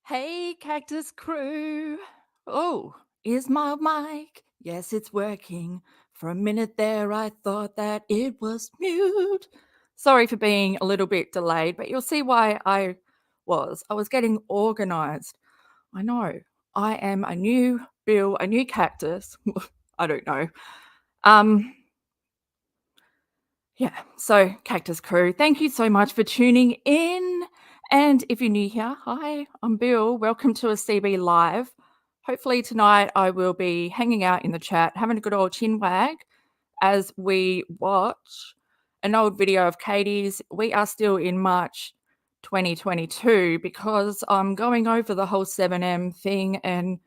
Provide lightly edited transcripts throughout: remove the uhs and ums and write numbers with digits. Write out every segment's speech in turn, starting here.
Hey, Cactus crew. Oh, is my mic? Yes, it's working. For a minute there, I thought that it was mute. Sorry for being a little bit delayed, but you'll see why I was. I was getting organized. I know. I am a new Bill, a new Cactus. I don't know. Um, yeah, so Cactus crew, thank you so much for tuning in. And if you're new here, hi, I'm Bill. Welcome to a CB Live. Hopefully tonight I will be hanging out in the chat, having a good old chin wag as we watch an old video of Katie's. We are still in March 2022 because I'm going over the whole 7M thing and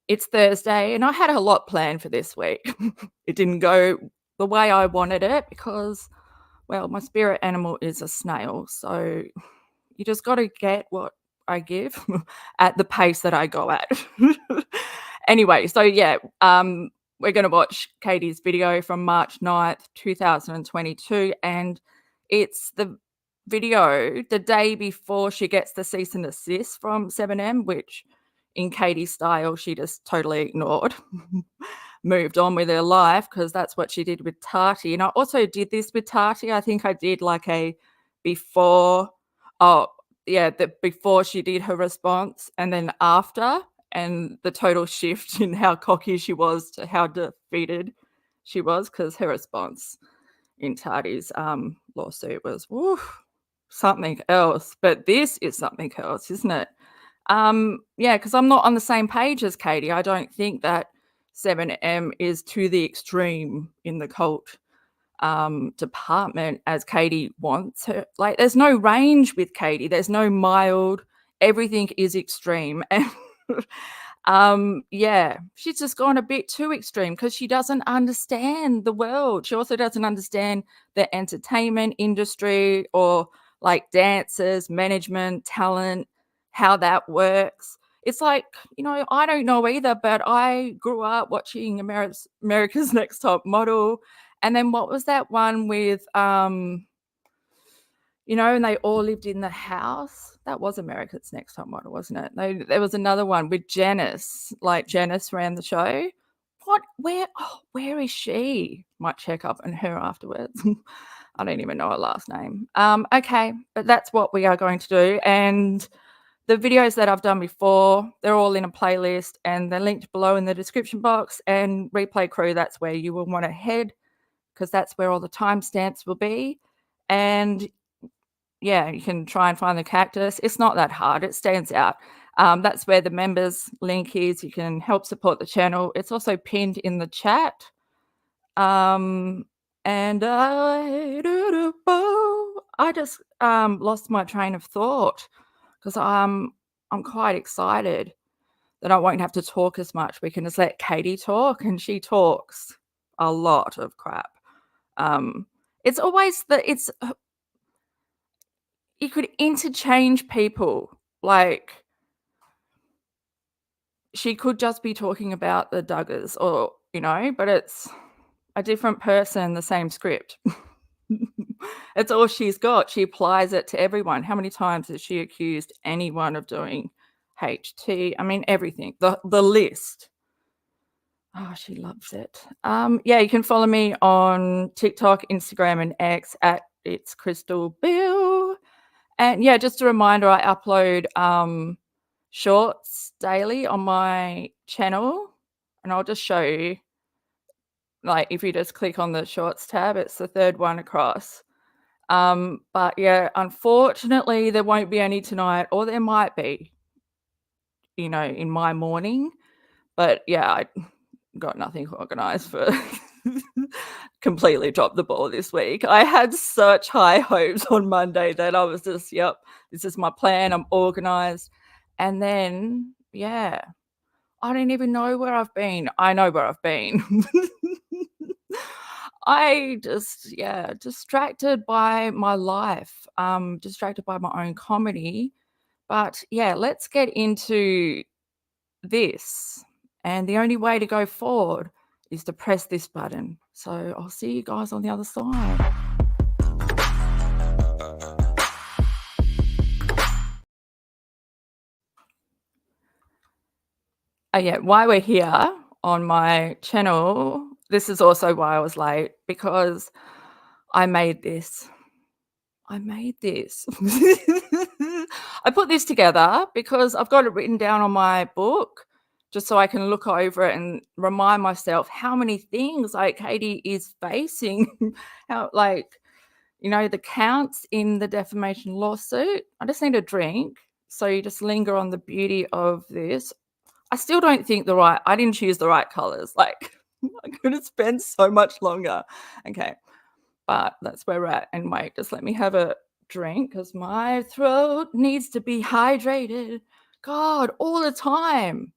it's Thursday and I had a lot planned for this week. It didn't go the way I wanted it because, well, my spirit animal is a snail. So you just got to get what I give at the pace that I go at. Anyway, so yeah, we're going to watch Katie's video from March 9th, 2022. And it's the video the day before she gets the cease and desist from 7M, which in Katie's style, she just totally ignored. Moved on with her life because that's what she did with Tati. And I also did this with Tati. I think I did like a before, oh, yeah, the before she did her response and then after, and the total shift in how cocky she was to how defeated she was because her response in Tati's lawsuit was something else. But this is something else, isn't it? Yeah, because I'm not on the same page as Katie. I don't think that 7M is to the extreme in the cult department as Katie wants her. Like, there's no range with Katie. There's no mild. Everything is extreme. And yeah, she's just gone a bit too extreme because she doesn't understand the world. She also doesn't understand the entertainment industry or like dancers, management, talent, how that works. It's like, I don't know either, but I grew up watching America's Next Top Model. And then what was that one with, and they all lived in the house? That was America's Next Top Model, wasn't it? There was another one with Janice, like Janice ran the show. Where is she? Might check up on her afterwards. I don't even know her last name. Okay, but that's what we are going to do. And the videos that I've done before, they're all in a playlist and they're linked below in the description box. And Replay Crew, that's where you will want to head because that's where all the timestamps will be. And yeah, you can try and find the Cactus. It's not that hard. It stands out. That's where the members link is. You can help support the channel. It's also pinned in the chat. And I just lost my train of thought because I'm quite excited that I won't have to talk as much. We can just let Katie talk, and she talks a lot of crap. It's always you could interchange people. Like, she could just be talking about the Duggars or, but it's a different person, the same script. It's all she's got. She applies it to everyone. How many times has she accused anyone of doing HT? I mean, everything. The list. Oh, she loves it. Yeah, you can follow me on TikTok, Instagram, and X at It's Crystal Bill. And yeah, just a reminder, I upload shorts daily on my channel, and I'll just show you. Like, if you just click on the shorts tab, it's the third one across. But yeah, unfortunately, there won't be any tonight, or there might be, in my morning. But yeah, I got nothing organized for completely dropped the ball this week. I had such high hopes on Monday that I was just, yep, this is my plan. I'm organized. And then, yeah, I don't even know where I've been. I know where I've been. I just, distracted by my life, distracted by my own comedy. But yeah, let's get into this. And the only way to go forward is to press this button. So I'll see you guys on the other side. Yeah, why we're here on my channel, this is also why I was late, because I made this. I made this. I put this together because I've got it written down on my book just so I can look over it and remind myself how many things like Katie is facing, how like, you know, the counts in the defamation lawsuit. I just need a drink. So you just linger on the beauty of this. I still don't think I didn't choose the right colors. Like I could have spent so much longer. Okay. But that's where we're at. And wait, just let me have a drink because my throat needs to be hydrated. God, all the time.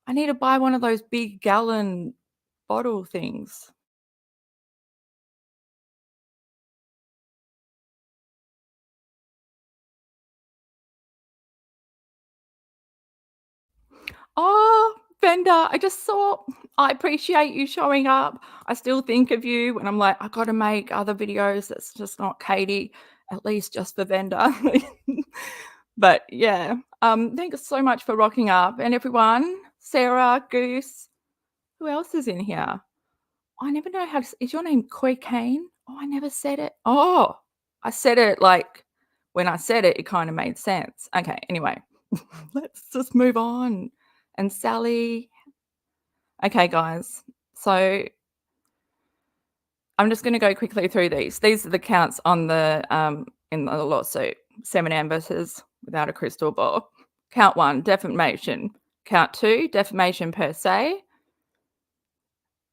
I need to buy one of those big gallon bottle things. Oh, Venda, I appreciate you showing up. I still think of you and I'm like, I got to make other videos that's just not Katie, at least just for Venda. But yeah, thanks so much for rocking up. And everyone, Sarah, Goose, who else is in here? I never know how to, is your name Koi Kane? Oh, I never said it. Oh, I said it like when I said it, it kind of made sense. Okay, anyway, let's just move on. And Sally. Okay, guys. So I'm just going to go quickly through these. These are the counts on the in the lawsuit. 7 versus without a crystal ball. Count 1, defamation. Count 2, defamation per se.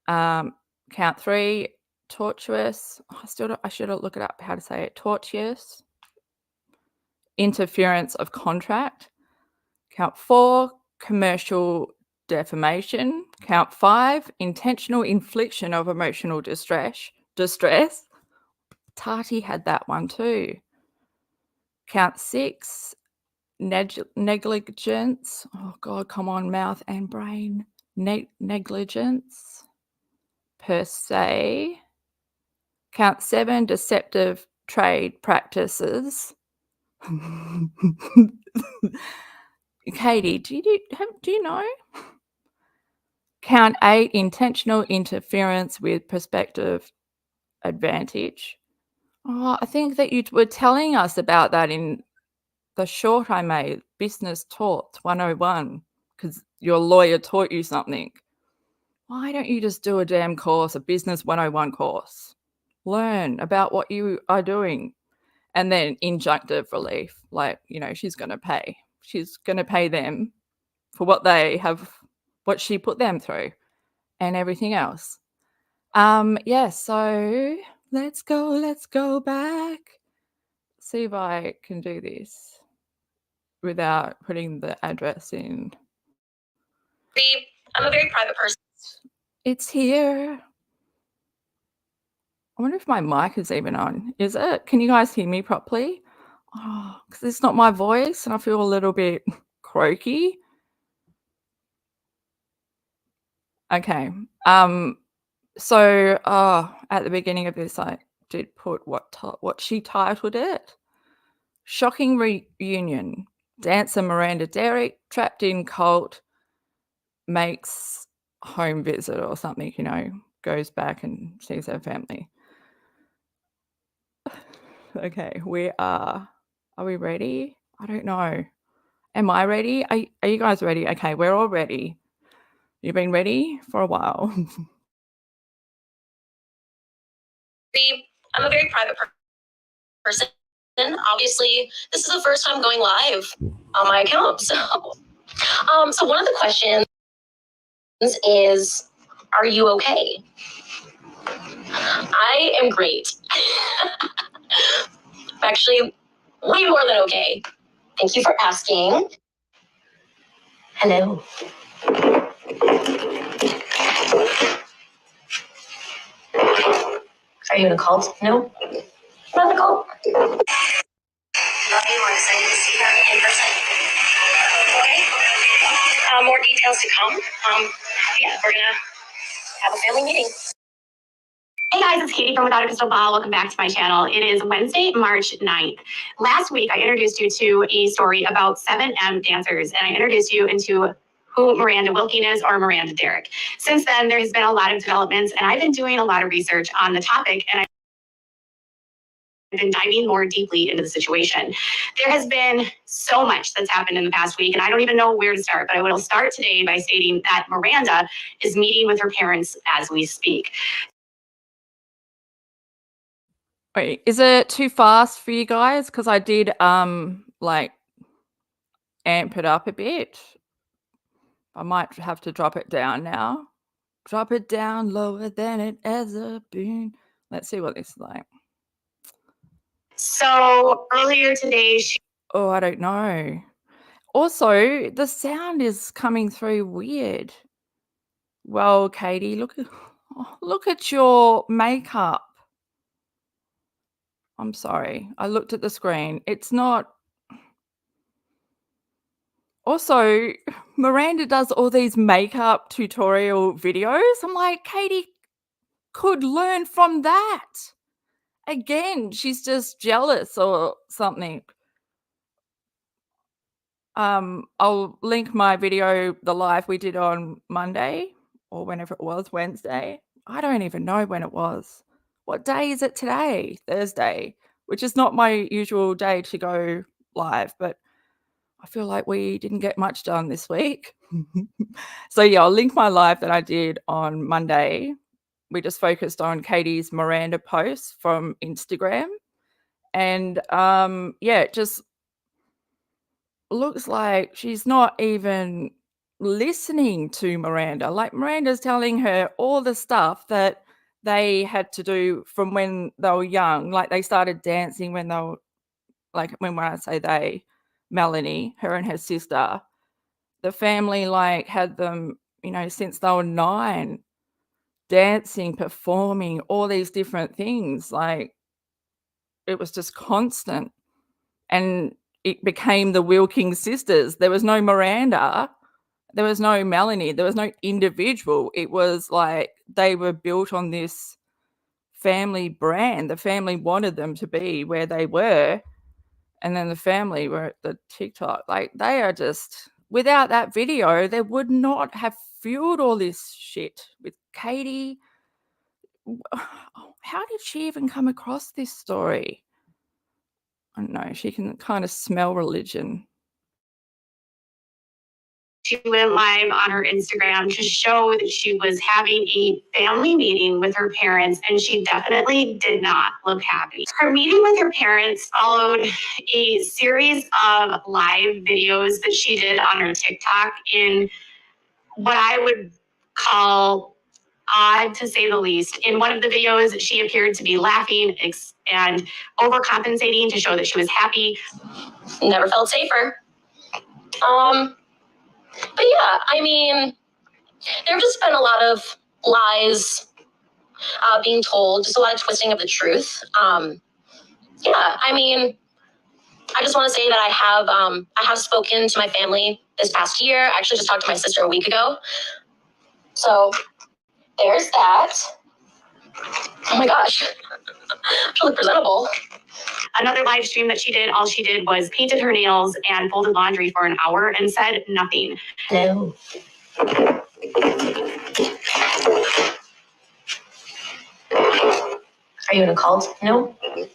Count 3, tortuous. I should look it up how to say it. Tortuous. Interference of contract. Count 4, commercial defamation. Count 5, intentional infliction of emotional distress. Tati had that one too. Count 6, negligence. Oh God, come on, mouth and brain. Negligence per se. Count 7, deceptive trade practices. Katie, do you know? Count 8, intentional interference with prospective advantage. Oh, I think that you were telling us about that in the short I made, Business Taught 101, because your lawyer taught you something. Why don't you just do a damn course, a Business 101 course? Learn about what you are doing. And then injunctive relief, like, you know, she's going to pay. She's going to pay them for what she put them through and everything else. Yeah, so let's go back. See if I can do this without putting the address in. I'm a very private person. It's here. I wonder if my mic is even on. Is it? Can you guys hear me properly? Oh, because it's not my voice and I feel a little bit croaky. Okay. So at the beginning of this, I did put what she titled it. Shocking reunion. Dancer Miranda Derrick trapped in cult makes home visit or something, you know, goes back and sees her family. Okay, are we ready? I don't know. Am I ready? Are you guys ready? Okay, we're all ready. You've been ready for a while. I'm a very private person. Obviously, this is the first time going live on my account. So one of the questions is, are you okay? I am great. I'm actually way more than okay. Thank you for asking. Hello. Are you in a cult? No? Not in a cult. Love you. I'm excited to see her in person. Okay. More details to come. Yeah, we're gonna have a family meeting. Hey guys, it's Katie from Without a Crystal Ball. Welcome back to my channel. It is Wednesday, March 9th. Last week, I introduced you to a story about 7M dancers, and I introduced you into who Miranda Wilking is or Miranda Derrick. Since then, there has been a lot of developments, and I've been doing a lot of research on the topic, and I've been diving more deeply into the situation. There has been so much that's happened in the past week, and I don't even know where to start, but I will start today by stating that Miranda is meeting with her parents as we speak. Wait, is it too fast for you guys? Because I did like amp it up a bit. I might have to drop it down now. Drop it down lower than it ever been. Let's see what this is like. So earlier today, Oh, I don't know. Also, the sound is coming through weird. Well, Katie, look at your makeup. I'm sorry. I looked at the screen. It's not. Also, Miranda does all these makeup tutorial videos. I'm like, Katie could learn from that. Again, she's just jealous or something. I'll link my video, the live we did on Monday or whenever it was, Wednesday. I don't even know when it was. What day is it today? Thursday, which is not my usual day to go live, but I feel like we didn't get much done this week. So yeah, I'll link my live that I did on Monday. We just focused on Katie's Miranda posts from Instagram. And yeah, it just looks like she's not even listening to Miranda. Like Miranda's telling her all the stuff that they had to do from when they were young. Like they started dancing when they were, like when I say they, Melanie, her and her sister, the family like had them, you know, since they were 9, dancing, performing, all these different things. Like it was just constant. And it became the Wilking sisters. There was no Miranda. There was no Melanie. There was no individual. It was like they were built on this family brand. The family wanted them to be where they were. And then the family were at the TikTok. Like they are just, without that video, they would not have fueled all this shit with Katie. How did she even come across this story? I don't know. She can kind of smell religion. She went live on her Instagram to show that she was having a family meeting with her parents, and she definitely did not look happy. Her meeting with her parents followed a series of live videos that she did on her TikTok in what I would call odd, to say the least. In one of the videos, she appeared to be laughing and overcompensating to show that she was happy. Never felt safer. But yeah, I mean, there have just been a lot of lies being told, just a lot of twisting of the truth. Yeah, I mean, I just want to say that I have spoken to my family this past year. I actually just talked to my sister a week ago. So there's that. Oh my gosh, I look presentable. Another live stream that she did, all she did was painted her nails and folded laundry for an hour and said nothing. No. Are you in a cult? No. I'm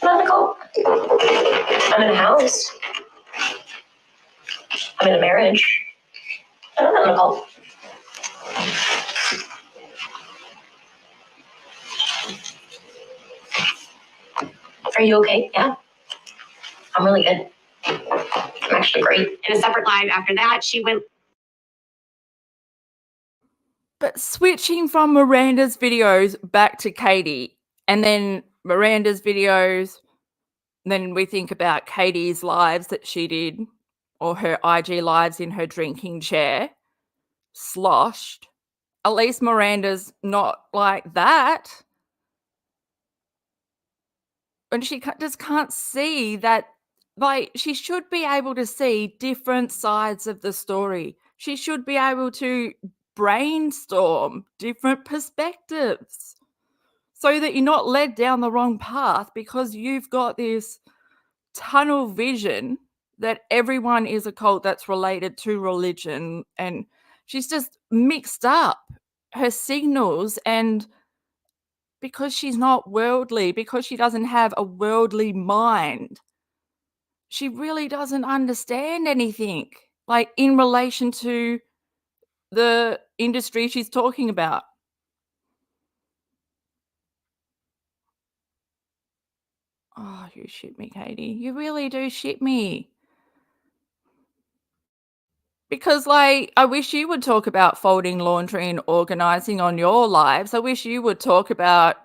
not in a cult. I'm in a house. I'm in a marriage. I'm not in a cult. Are you okay? Yeah. I'm really good. I'm actually great. In a separate live after that, she went. But switching from Miranda's videos back to Katie, and then Miranda's videos, then we think about Katie's lives that she did, or her IG lives in her drinking chair, sloshed. At least Miranda's not like that. And she just can't see that, like, she should be able to see different sides of the story. She should be able to brainstorm different perspectives so that you're not led down the wrong path because you've got this tunnel vision that everyone is a cult that's related to religion, and she's just mixed up her signals, and because she's not worldly, because she doesn't have a worldly mind, she really doesn't understand anything, like, in relation to the industry she's talking about. Oh, you shit me, Katie. You really do shit me. Because, like, I wish you would talk about folding laundry and organizing on your lives. I wish you would talk about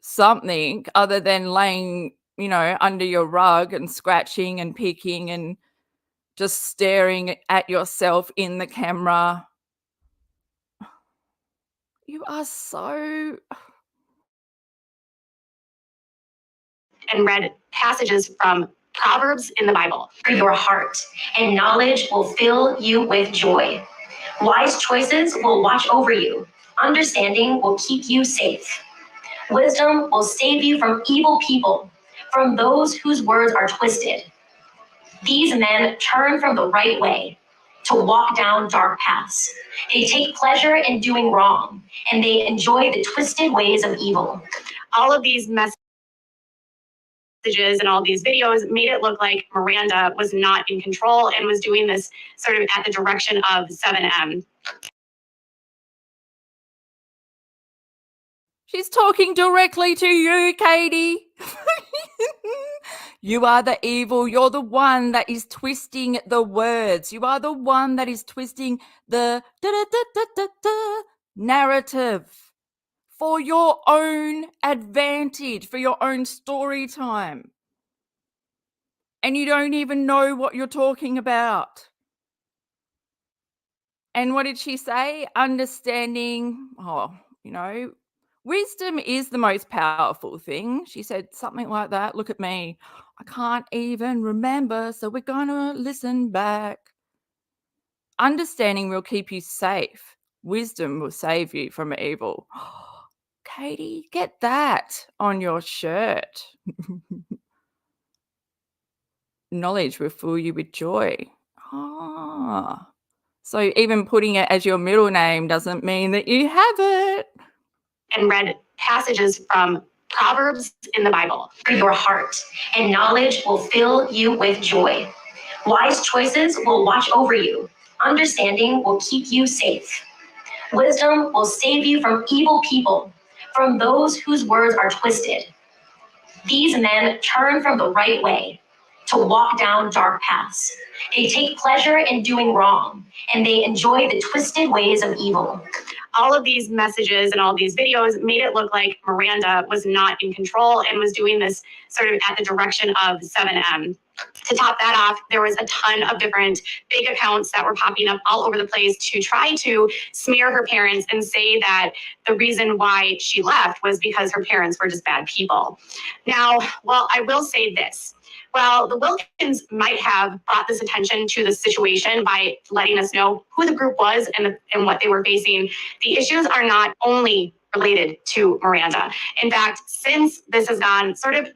something other than laying, under your rug and scratching and picking and just staring at yourself in the camera. You are so... And read passages from Proverbs in the Bible for your heart, and knowledge will fill you with joy. Wise choices will watch over you. Understanding will keep you safe. Wisdom will save you from evil people, from those whose words are twisted. These men turn from the right way to walk down dark paths. They take pleasure in doing wrong, and they enjoy the twisted ways of evil. All of these messages and all these videos made it look like Miranda was not in control and was doing this sort of at the direction of 7M. She's talking directly to you, Katie. You are the evil. You're the one that is twisting the words. You are the one that is twisting the narrative for your own advantage, for your own story time. And you don't even know what you're talking about. And what did she say? Understanding, wisdom is the most powerful thing. She said something like that. Look at me. I can't even remember, so we're going to listen back. Understanding will keep you safe. Wisdom will save you from evil. Katie, get that on your shirt. Knowledge will fill you with joy. So even putting it as your middle name doesn't mean that you have it. And read passages from Proverbs in the Bible for your heart, and knowledge will fill you with joy. Wise choices will watch over you. Understanding will keep you safe. Wisdom will save you from evil people, from those whose words are twisted. These men turn from the right way to walk down dark paths. They take pleasure in doing wrong, and they enjoy the twisted ways of evil. All of these messages and all these videos made it look like Miranda was not in control and was doing this sort of at the direction of 7M. To top that off, there was a ton of different big accounts that were popping up all over the place to try to smear her parents and say that the reason why she left was because her parents were just bad people. Now, well, I will say this. Well, the Wilkins might have brought this attention to the situation by letting us know who the group was and what they were facing. The issues are not only related to Miranda. In fact, since this has gone sort of,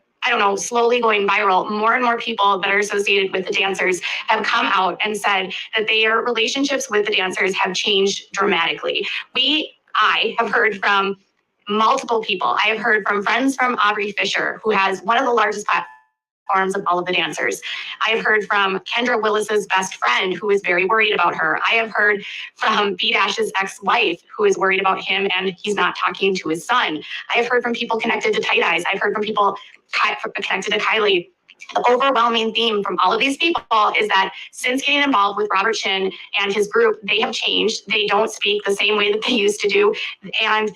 slowly going viral, more and more people that are associated with the dancers have come out and said that their relationships with the dancers have changed dramatically. I have heard from multiple people. I have heard from friends from Aubrey Fisher, who has one of the largest platforms of all of the dancers. I have heard from Kendra Willis's best friend, who is very worried about her. I have heard from B-Dash's ex-wife, who is worried about him and he's not talking to his son. I have heard from people connected to Tight Eyes. I've heard from people connected to Kylie. The overwhelming theme from all of these people is that since getting involved with Robert Chin and his group, they have changed. They don't speak the same way that they used to do, and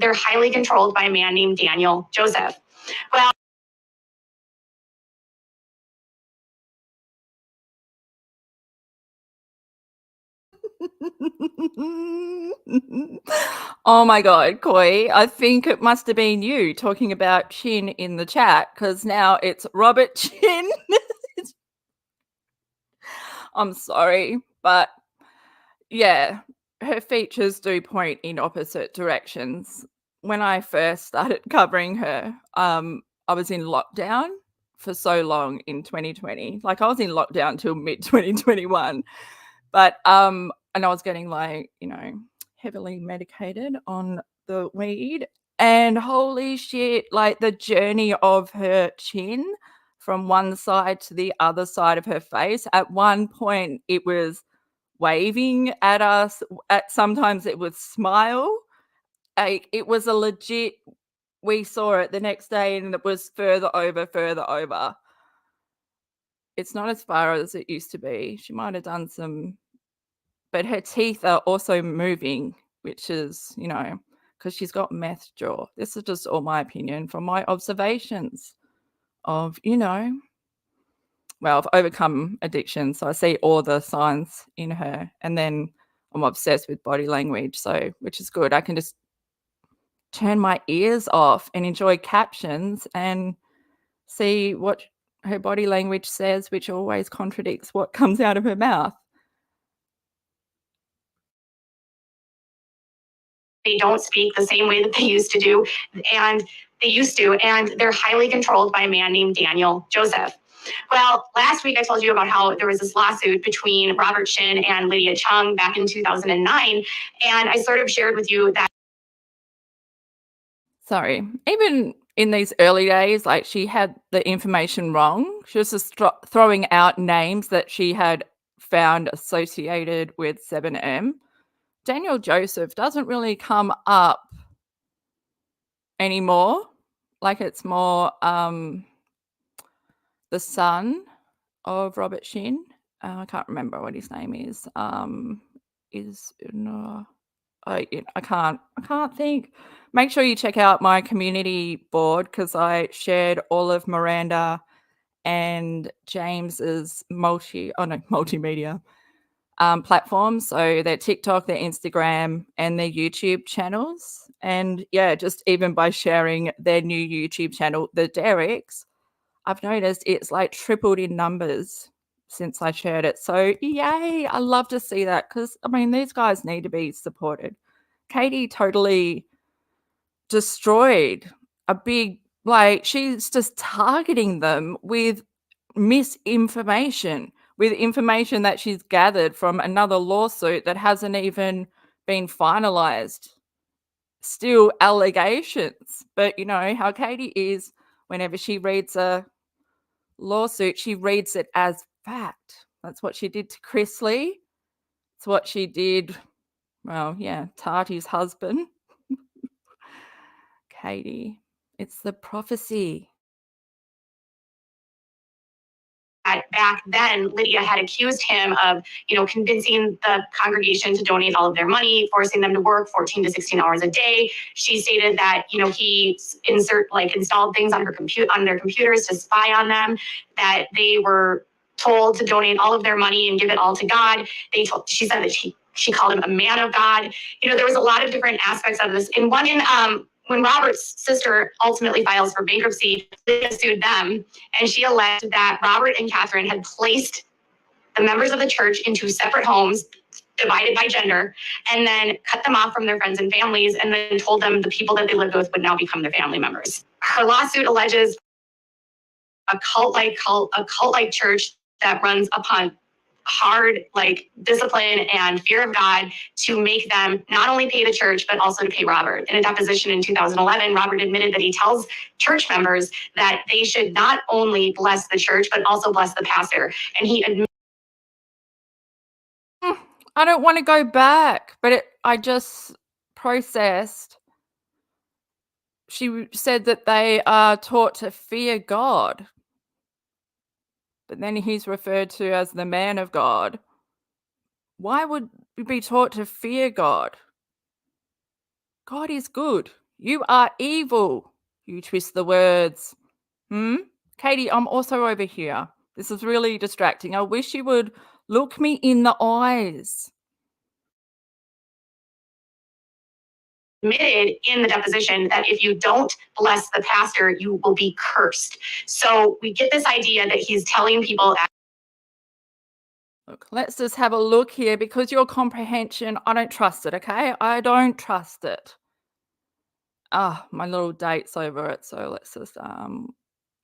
they're highly controlled by a man named Daniel Joseph. Well, Oh my God, Koi, I think it must have been you talking about Chin in the chat, because now it's Robert Chin. I'm sorry, but yeah, her features do point in opposite directions. When I first started covering her, I was in lockdown for so long in 2020. Like, I was in lockdown till mid-2021. But, and I was getting, like, you know, heavily medicated on the weed, and holy shit, like, the journey of her chin from one side to the other side of her face, at one point, it was waving at us, at sometimes it would smile. Like, it was a legit, we saw it the next day and it was further over, further over. It's not as far as it used to be. She might have done some, but her teeth are also moving, which is, you know, because she's got meth jaw. This is just all my opinion from my observations of, you know, well, I've overcome addiction, so I see all the signs in her, and then I'm obsessed with body language, so which is good. I can just turn my ears off and enjoy captions and see what her body language says, which always contradicts what comes out of her mouth. They don't speak the same way that they used to do, and they're highly controlled by a man named Daniel Joseph. Well, last week I told you about how there was this lawsuit between Robert Shinn and Lydia Chung back in 2009, and I sort of shared with you that. Sorry, even in these early days, like, she had the information wrong. She was just throwing out names that she had found associated with 7M. Daniel Joseph doesn't really come up anymore. Like, it's more the son of Robert Shinn. I can't remember what his name is. No, I can't think. Make sure you check out my community board because I shared all of Miranda and James's multimedia platforms. So their TikTok, their Instagram, and their YouTube channels. And yeah, just even by sharing their new YouTube channel, the Derricks, I've noticed it's like tripled in numbers since I shared it. So yay, I love to see that because, I mean, these guys need to be supported. Katie totally destroyed a big, like, she's just targeting them with misinformation, with information that she's gathered from another lawsuit that hasn't even been finalized. Still allegations. But you know how Katie is, whenever she reads a lawsuit, she reads it as fact. That's what she did to Chris Lee. It's what she did, well, yeah, Tati's husband. Katie, it's the prophecy. Back then, Lydia had accused him of, convincing the congregation to donate all of their money, forcing them to work 14 to 16 hours a day. She stated that, he installed things on their computers to spy on them, that they were told to donate all of their money and give it all to God. She said that she called him a man of God. There was a lot of different aspects of this. And when Robert's sister ultimately files for bankruptcy, Lydia sued them, and she alleged that Robert and Catherine had placed the members of the church into separate homes, divided by gender, and then cut them off from their friends and families, and then told them the people that they lived with would now become their family members. Her lawsuit alleges a cult-like church that runs upon hard discipline and fear of God to make them not only pay the church but also to pay Robert. In a deposition in 2011, Robert admitted that he tells church members that they should not only bless the church but also bless the pastor. And he admitted, I don't want to go back, but I just processed. She said that they are taught to fear God, but then he's referred to as the man of God. Why would we be taught to fear God? God is good. You are evil. You twist the words. Katie, I'm also over here. This is really distracting. I wish you would look me in the eyes. admitted in the deposition that if you don't bless the pastor, you will be cursed. So we get this idea that he's telling people. Look, let's just have a look here because your comprehension, I don't trust it, okay? I don't trust it. My little date's over it, so let's just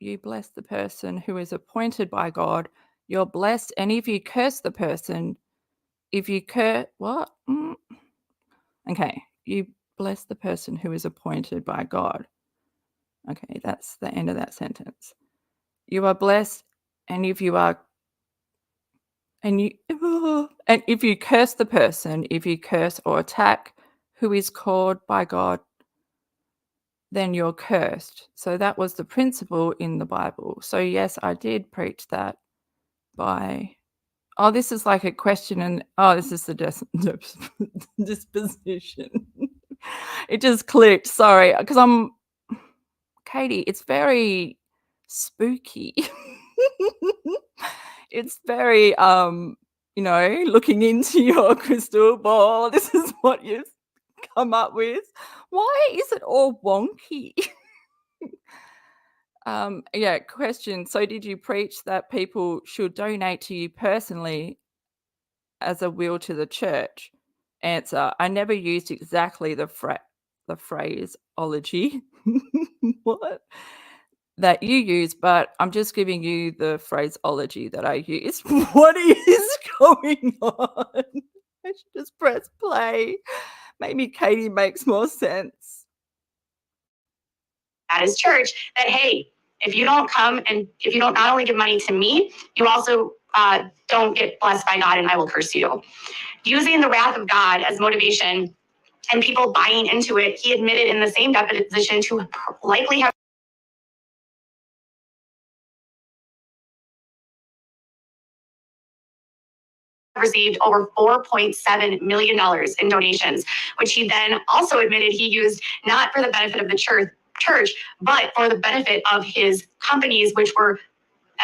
you bless the person who is appointed by God, you're blessed. And if you curse the person, what? Okay, you bless the person who is appointed by God. Okay, that's the end of that sentence. You are blessed, and if you are, and if you curse the person, if you curse or attack who is called by God, then you're cursed. So that was the principle in the Bible. So yes, I did preach that by, this is like a question and, this is the disposition. It just clicked, sorry, because Katie, it's very spooky. It's very, looking into your crystal ball, this is what you've come up with. Why is it all wonky? Question. So did you preach that people should donate to you personally as a will to the church? Answer. I never used exactly the phraseology what that you use, but I'm just giving you the phraseology that I use. What is going on? I should just press play. Maybe Katie makes more sense. At his church, that hey, if you don't come and if you don't not only give money to me, you also don't get blessed by God and I will curse you. Using the wrath of God as motivation and people buying into it, he admitted in the same deposition to likely have received over $4.7 million in donations, which he then also admitted he used not for the benefit of the church, but for the benefit of his companies, which were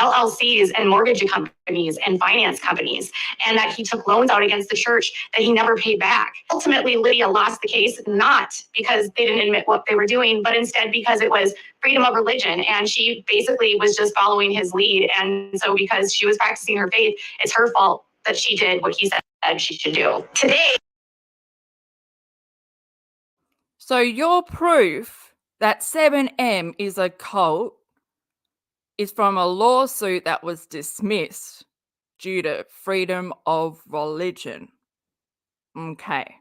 LLCs and mortgage companies and finance companies, and that he took loans out against the church that he never paid back. Ultimately, Lydia lost the case, not because they didn't admit what they were doing, but instead because it was freedom of religion. And she basically was just following his lead. And so because she was practicing her faith, it's her fault that she did what he said she should do. Today. So your proof that 7M is a cult is from a lawsuit that was dismissed due to freedom of religion. Okay.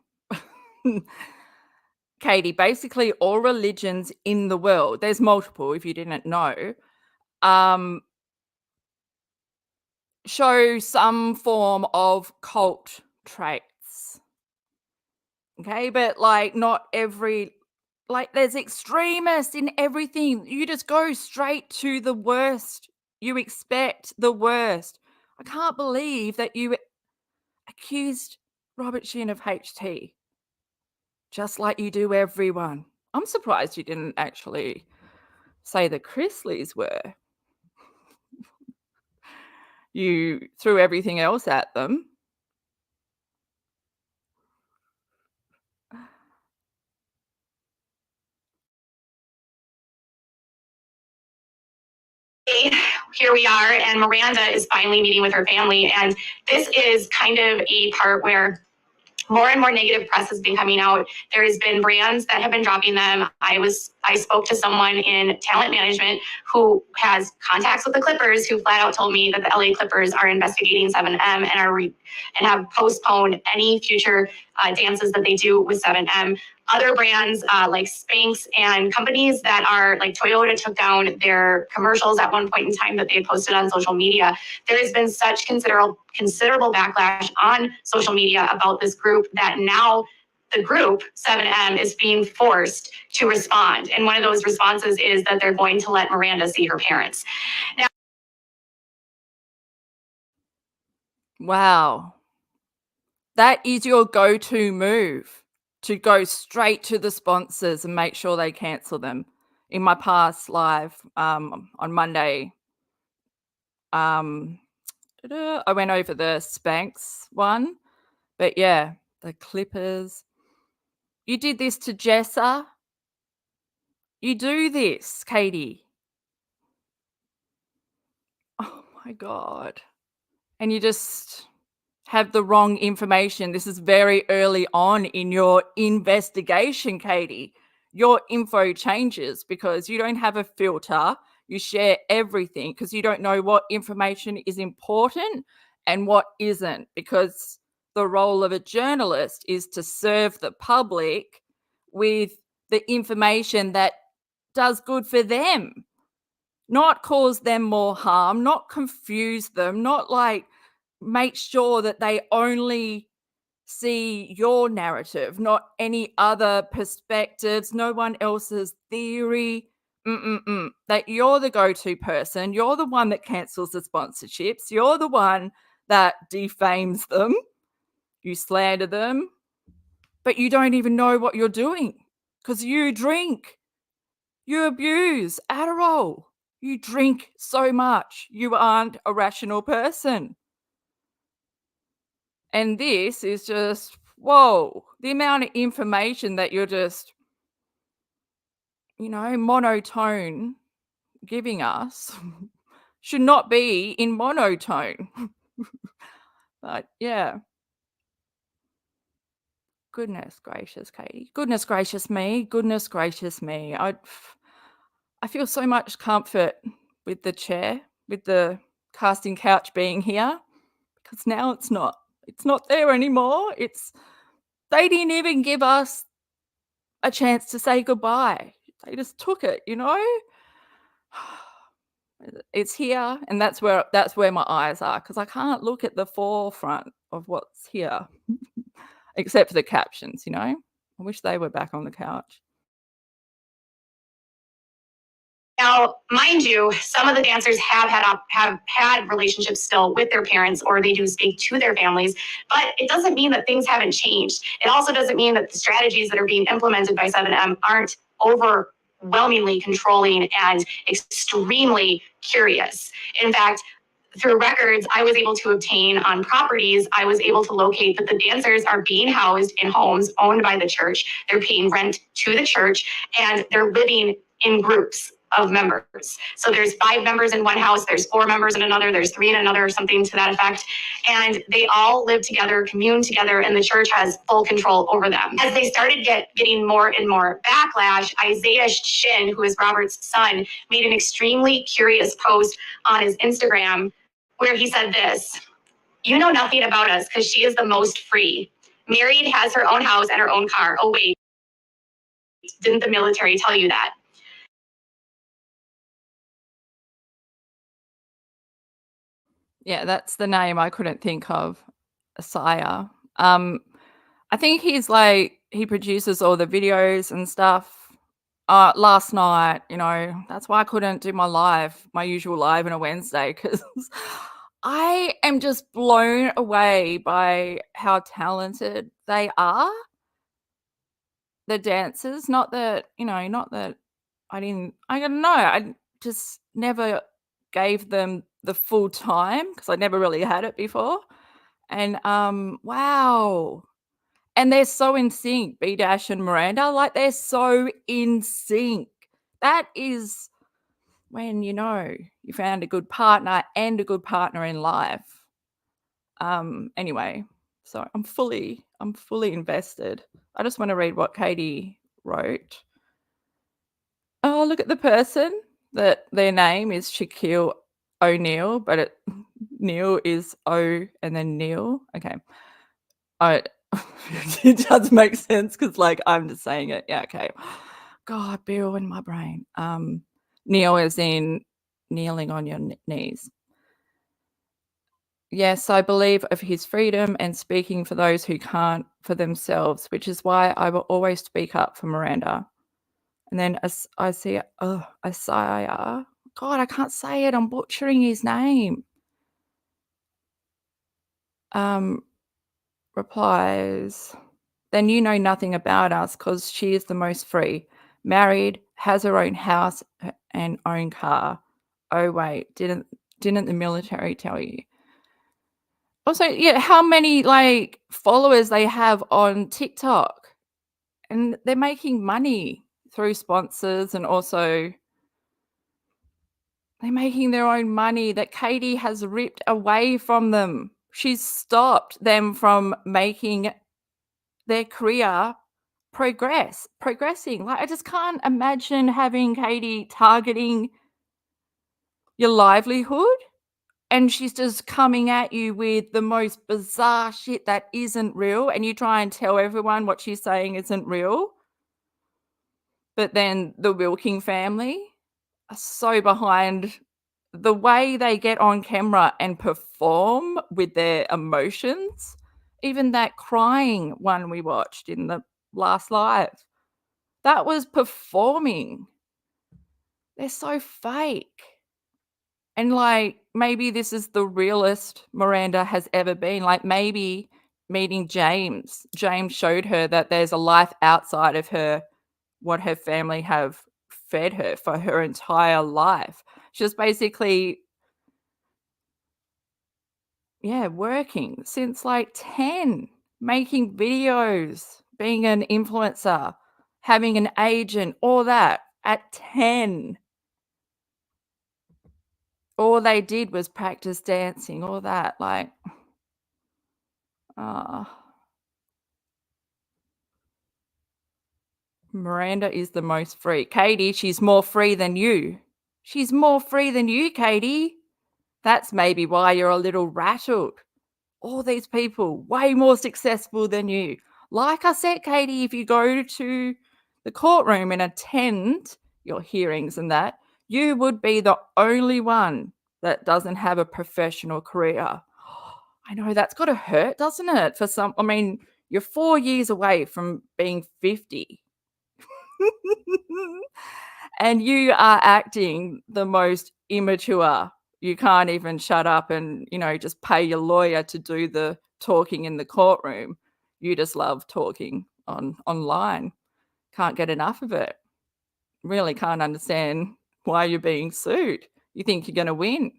Katie, basically all religions in the world, there's multiple if you didn't know, show some form of cult traits. Okay, but like not every, like there's extremists in everything. You just go straight to the worst. You expect the worst. I can't believe that you accused Robert Shinn of HT, just like you do everyone. I'm surprised you didn't actually say the Chrisleys were. You threw everything else at them. Here we are, and Miranda is finally meeting with her family. And this is kind of a part where more and more negative press has been coming out. There has been brands that have been dropping them. I spoke to someone in talent management who has contacts with the Clippers, who flat out told me that the LA Clippers are investigating 7M and have postponed any future dances that they do with 7M. Other brands like Spanx and companies that are like Toyota took down their commercials at one point in time that they had posted on social media. There has been such considerable backlash on social media about this group that now the group 7M is being forced to respond. And one of those responses is that they're going to let Miranda see her parents. Now, wow. That is your go-to move, to go straight to the sponsors and make sure they cancel them. In my past live on Monday, I went over the Spanx one, but yeah, the Clippers. You did this to Jessa. You do this, Katie. Oh my God. And you just have the wrong information. This is very early on in your investigation, Katie. Your info changes because you don't have a filter. You share everything because you don't know what information is important and what isn't, because the role of a journalist is to serve the public with the information that does good for them, not cause them more harm, not confuse them, not like make sure that they only see your narrative, not any other perspectives, no one else's theory. That you're the go-to person, you're the one that cancels the sponsorships, you're the one that defames them, you slander them, but you don't even know what you're doing because you drink, you abuse Adderall, you drink so much, you aren't a rational person. And this is just, whoa, the amount of information that you're just, monotone giving us should not be in monotone. But yeah. Goodness gracious, Katie. Goodness gracious me. Goodness gracious me. I feel so much comfort with the chair, with the casting couch being here, because now it's not there anymore. They didn't even give us a chance to say goodbye. They just took it, It's here, and that's where my eyes are, because I can't look at the forefront of what's here, except for the captions, I wish they were back on the couch. Now, mind you, some of the dancers have had relationships still with their parents, or they do speak to their families, but it doesn't mean that things haven't changed. It also doesn't mean that the strategies that are being implemented by 7M aren't overwhelmingly controlling and extremely curious. In fact, through records I was able to obtain on properties, I was able to locate that the dancers are being housed in homes owned by the church. They're paying rent to the church, and they're living in groups of members. So there's 5 members in one house, there's 4 members in another, there's 3 in another, or something to that effect. And they all live together, commune together, and the church has full control over them. As they started getting more and more backlash, Isaiah Shin, who is Robert's son, made an extremely curious post on his Instagram where he said this: "You know nothing about us because she is the most free. Married, has her own house and her own car. Oh wait, didn't the military tell you that?" Yeah, that's the name I couldn't think of. Isaiah. I think he produces all the videos and stuff. Last night, that's why I couldn't do my usual live on a Wednesday, because I am just blown away by how talented they are. The dancers, not that I don't know, I just never gave them the full time because I never really had it before. And wow. And they're so in sync, B Dash and Miranda, like they're so in sync. That is when you found a good partner and a good partner in life. Anyway, so I'm fully invested. I just want to read what Katie wrote. Oh, look at the person that their name is Shaquille O'Neal, but Neil is O and then Neil. Okay. It does make sense because I'm just saying it. Yeah, okay. God, Bill in my brain. Neil is in kneeling on your knees. Yes, I believe of his freedom and speaking for those who can't for themselves, which is why I will always speak up for Miranda. And then Isaiah. God, I can't say it. I'm butchering his name. Replies, then you know nothing about us because she is the most free. Married, has her own house and own car. Oh wait, didn't the military tell you? Also, yeah, how many followers they have on TikTok, and they're making money through sponsors, and also they're making their own money that Katie has ripped away from them. She's stopped them from making their career progressing. I just can't imagine having Katie targeting your livelihood, and she's just coming at you with the most bizarre shit that isn't real, and you try and tell everyone what she's saying isn't real. But then the Wilking family are so behind the way they get on camera and perform with their emotions. Even that crying one we watched in the last live, that was performing. They're so fake. And, like, maybe this is the realest Miranda has ever been. Like, maybe meeting James showed her that there's a life outside of her, what her family have fed her for her entire life. She was basically, yeah, working since, like, 10, making videos, being an influencer, having an agent, all that at 10. All they did was practice dancing, all that, like, ah. Miranda is the most free. Katie, she's more free than you. She's more free than you, Katie. That's maybe why you're a little rattled. All these people way more successful than you. Like I said, Katie, if you go to the courtroom and attend your hearings and that, you would be the only one that doesn't have a professional career. I know that's got to hurt, doesn't it? For some, I mean, you're 4 years away from being 50. And you are acting the most immature. You can't even shut up and, just pay your lawyer to do the talking in the courtroom. You just love talking online. Can't get enough of it. Really can't understand why you're being sued. You think you're gonna win.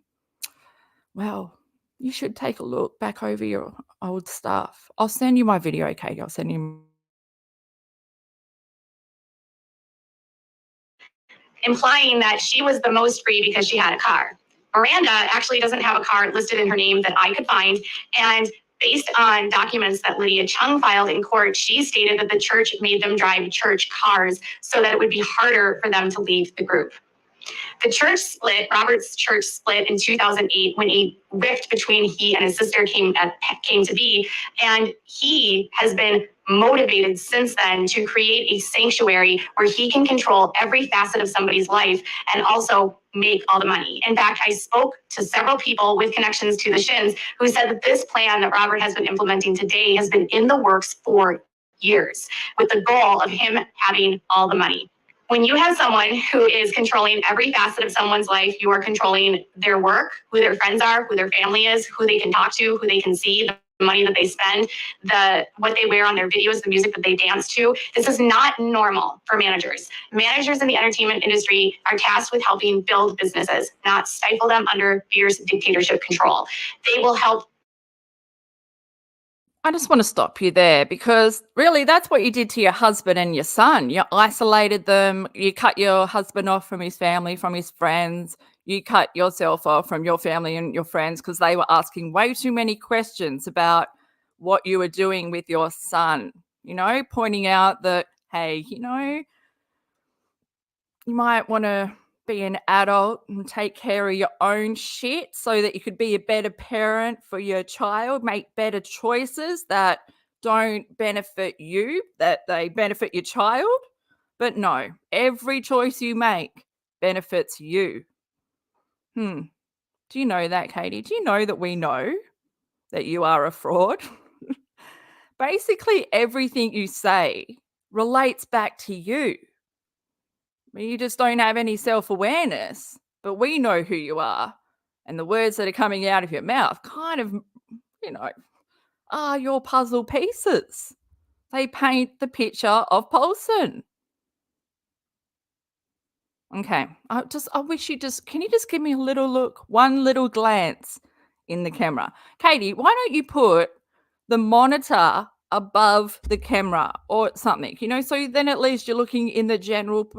Well, you should take a look back over your old stuff. I'll send you my video, Katie. I'll send you. Implying that she was the most free because she had a car. Miranda actually doesn't have a car listed in her name that I could find. And based on documents that Lydia Chung filed in court, she stated that the church made them drive church cars so that it would be harder for them to leave the group. The church split, Robert's church split in 2008 when a rift between he and his sister came to be, and he has been motivated since then to create a sanctuary where he can control every facet of somebody's life and also make all the money. In fact, I spoke to several people with connections to the SHIN'S who said that this plan that Robert has been implementing today has been in the works for years with the goal of him having all the money. When you have someone who is controlling every facet of someone's life, you are controlling their work, who their friends are, who their family is, who they can talk to, who they can see, the money that they spend, what they wear on their videos, the music that they dance to. This is not normal for managers. Managers in the entertainment industry are tasked with helping build businesses, not stifle them under fierce dictatorship control. They will help. I just want to stop you there because really that's what you did to your husband and your son. You isolated them. You cut your husband off from his family, from his friends. You cut yourself off from your family and your friends because they were asking way too many questions about what you were doing with your son, pointing out that, hey, you might want to be an adult and take care of your own shit so that you could be a better parent for your child, make better choices that don't benefit you, that they benefit your child. But no, every choice you make benefits you. Do you know that, Katie? Do you know that we know that you are a fraud? Basically, everything you say relates back to you. You just don't have any self-awareness, but we know who you are. And the words that are coming out of your mouth kind of, are your puzzle pieces. They paint the picture of Paulson. Okay. I wish can you just give me a little look, one little glance in the camera? Katie, why don't you put the monitor above the camera or something, so then at least you're looking in the general,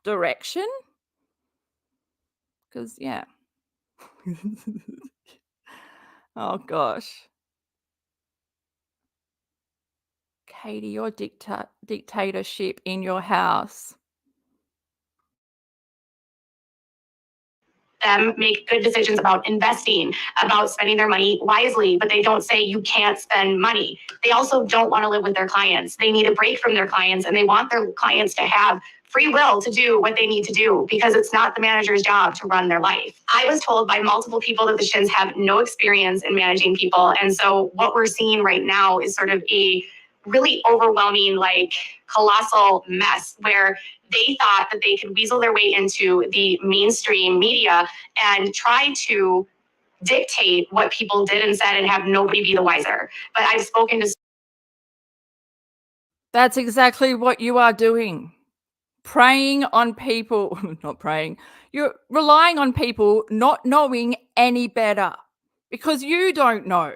direction? Because, yeah. Oh, gosh. Katie, your dictatorship in your house. them make good decisions about investing, about spending their money wisely, but they don't say you can't spend money. They also don't want to live with their clients. They need a break from their clients, and they want their clients to have free will to do what they need to do, because it's not the manager's job to run their life. I was told by multiple people that the Shins have no experience in managing people. And so what we're seeing right now is sort of a really overwhelming, like colossal mess where they thought that they could weasel their way into the mainstream media and try to dictate what people did and said and have nobody be the wiser. But I've spoken to... That's exactly what you are doing. Preying on people, not praying, you're relying on people not knowing any better because you don't know,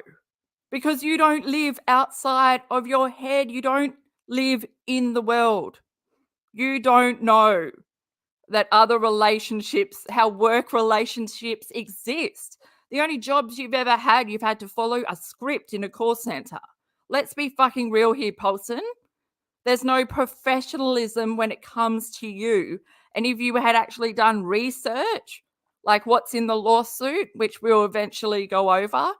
because you don't live outside of your head. You don't live in the world. You don't know that other relationships, how work relationships exist. The only jobs you've ever had, you've had to follow a script in a call center. Let's be fucking real here, Paulson. There's no professionalism when it comes to you. And if you had actually done research, like what's in the lawsuit, which we'll eventually go over,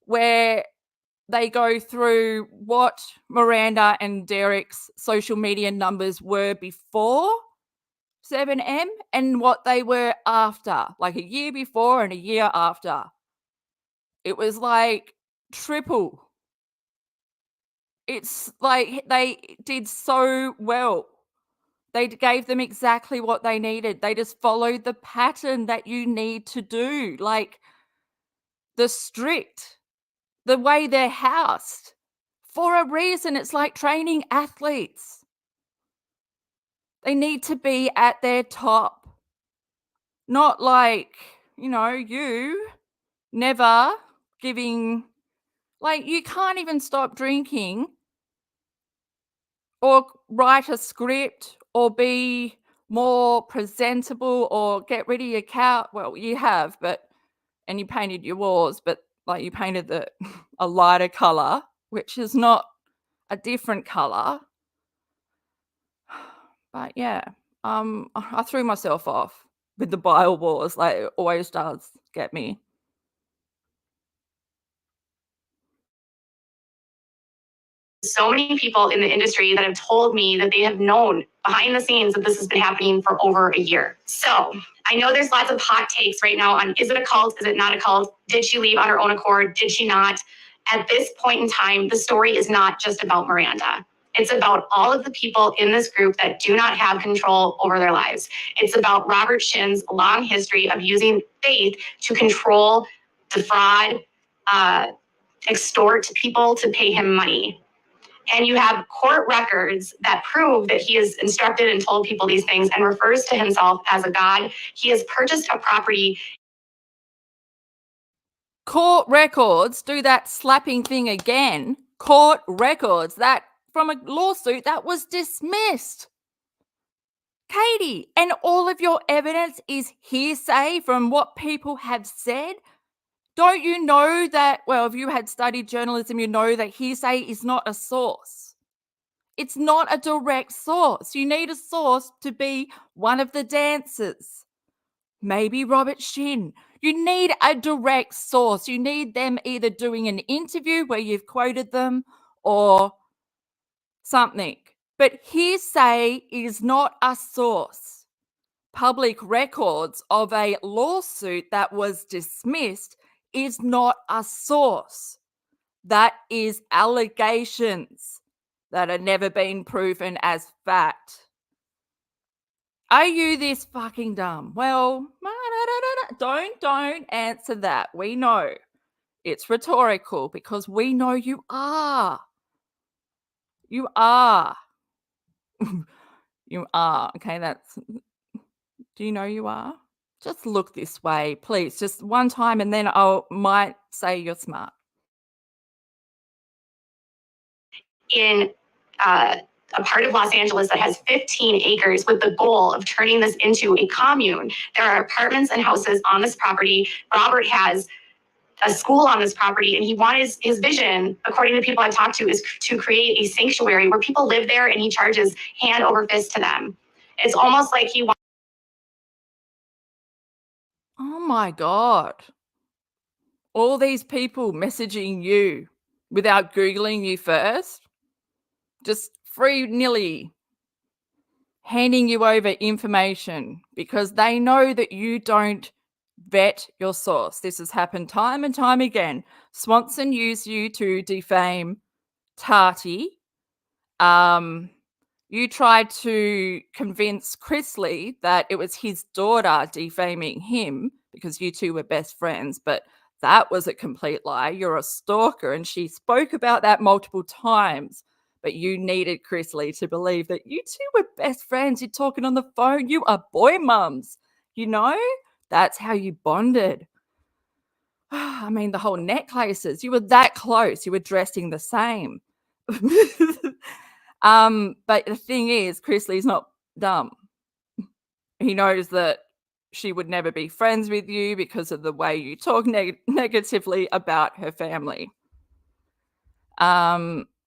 where they go through what Miranda and Derrick's social media numbers were before 7M and what they were after, like a year before and a year after. It was like triple. It's like they did so well. They gave them exactly what they needed. They just followed the pattern that you need to do, like the strict, the way they're housed. For a reason, it's like training athletes. They need to be at their top. Not like, you never giving, like you can't even stop drinking or write a script or be more presentable or get rid of your cow. Well, you have, and you painted your walls, but like you painted a lighter color, which is not a different color. But yeah, I threw myself off with the bile wars, like it always does get me. So many people in the industry that have told me that they have known behind the scenes that this has been happening for over a year. So I know there's lots of hot takes right now on, is it a cult? Is it not a cult? Did she leave on her own accord? Did she not? At this point in time, the story is not just about Miranda. It's about all of the people in this group that do not have control over their lives. It's about Robert Shin's long history of using faith to control, defraud, extort people to pay him money. And you have court records that prove that he has instructed and told people these things and refers to himself as a god. He has purchased a property. Court records, do that slapping thing again. Court records, that from a lawsuit that was dismissed. Katie, and all of your evidence is hearsay from what people have said. Don't you know that, well, if you had studied journalism, you know that hearsay is not a source. It's not a direct source. You need a source to be one of the dancers. Maybe Robert Shin. You need a direct source. You need them either doing an interview where you've quoted them or something. But hearsay is not a source. Public records of a lawsuit that was dismissed is not a source. That is allegations that have never been proven as fact. Are you this fucking dumb? Well, don't answer that. We know. It's rhetorical because we know you are. You are. You are. Okay, do you know you are? Just look this way, please. Just one time and then I might say you're smart. In a part of Los Angeles that has 15 acres with the goal of turning this into a commune. There are apartments and houses on this property. Robert has a school on this property, and he wanted his vision, according to people I've talked to, is to create a sanctuary where people live there and he charges hand over fist to them. It's almost like he wants Oh my God. All these people messaging you without Googling you first, just free-nilly handing you over information because they know that you don't vet your source. This has happened time and time again. Swanson used you to defame Tati. You tried to convince Chrisley that it was his daughter defaming him because you two were best friends, but that was a complete lie. You're a stalker, and she spoke about that multiple times. But you needed Chrisley to believe that you two were best friends. You're talking on the phone. You are boy mums. You know, that's how you bonded. I mean, the whole necklaces. You were that close. You were dressing the same. But the thing is, Chrisley's not dumb. He knows that she would never be friends with you because of the way you talk negatively about her family.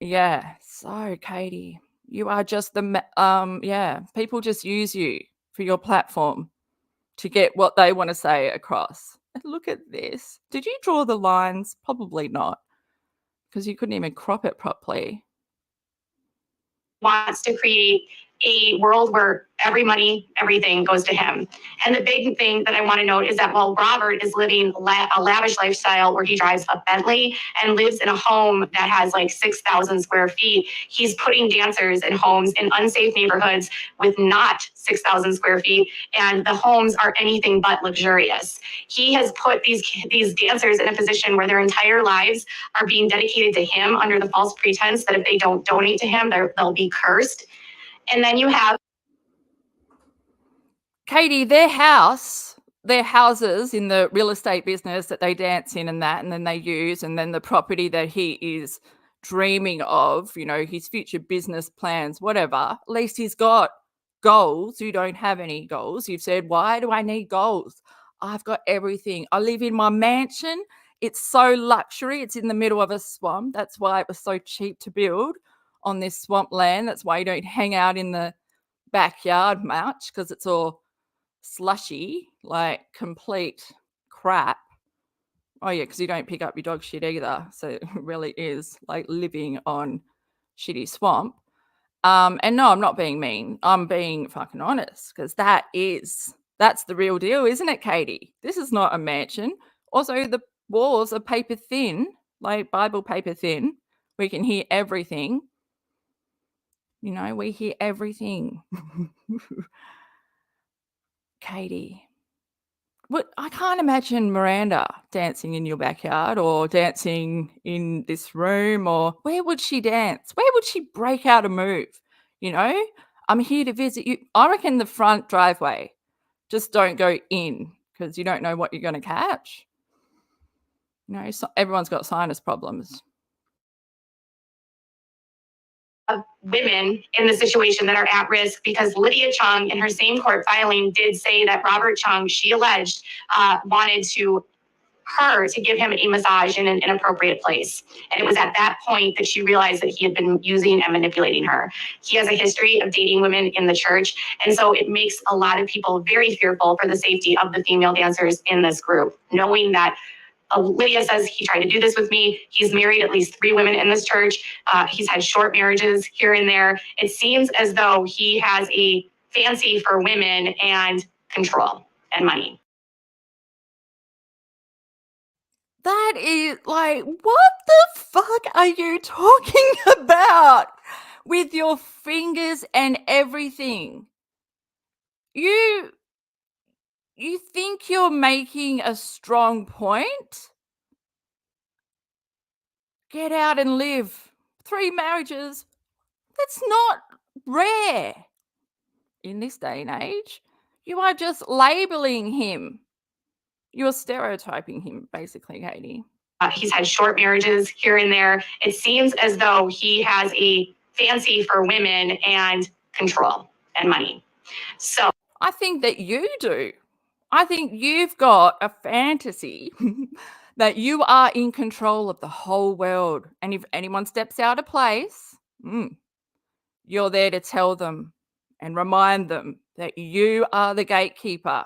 Yeah. So, Katie, you are just the people just use you for your platform to get what they want to say across. And look at this. Did you draw the lines? Probably not, because you couldn't even crop it properly. Wants to create a world where every money, everything goes to him. And the big thing that I want to note is that while Robert is living a lavish lifestyle where he drives a Bentley and lives in a home that has like 6,000 square feet, he's putting dancers in homes in unsafe neighborhoods with not 6,000 square feet, and the homes are anything but luxurious. He has put these dancers in a position where their entire lives are being dedicated to him under the false pretense that if they don't donate to him, they'll be cursed. And then you have Katie, their houses in the real estate business that they dance in and then they use, and then the property that he is dreaming of, his future business plans, whatever. At least he's got goals. You don't have any goals. You've said, why do I need goals? I've got everything. I live in my mansion. It's so luxury. It's in the middle of a swamp. That's why it was so cheap to build on this swamp land. That's why you don't hang out in the backyard much, because it's all slushy, like complete crap. Oh yeah, because you don't pick up your dog shit either. So it really is like living on shitty swamp. And no, I'm not being mean. I'm being fucking honest, because that's the real deal, isn't it, Katie? This is not a mansion. Also, the walls are paper thin, like Bible paper thin. We can hear everything. We hear everything. Katie. I can't imagine Miranda dancing in your backyard or dancing in this room, or where would she dance? Where would she break out a move? I'm here to visit you. I reckon the front driveway. Just don't go in, because you don't know what you're going to catch. So everyone's got sinus problems. of women in the situation that are at risk, because Lydia Chung in her same court filing did say that Robert Chung, she alleged, wanted her to give him a massage in an inappropriate place. And it was at that point that she realized that he had been using and manipulating her. He has a history of dating women in the church. And so it makes a lot of people very fearful for the safety of the female dancers in this group, knowing that Lydia says he tried to do this with me. He's married at least 3 women in this church. He's had short marriages here and there. It seems as though he has a fancy for women and control and money. That is like, what the fuck are you talking about with your fingers and everything? You think you're making a strong point? Get out and live. 3 marriages. That's not rare in this day and age. You are just labeling him. You're stereotyping him, basically, Katie. He's had short marriages here and there. It seems as though he has a fancy for women and control and money. So I think that you do. I think you've got a fantasy that you are in control of the whole world. And if anyone steps out of place, you're there to tell them and remind them that you are the gatekeeper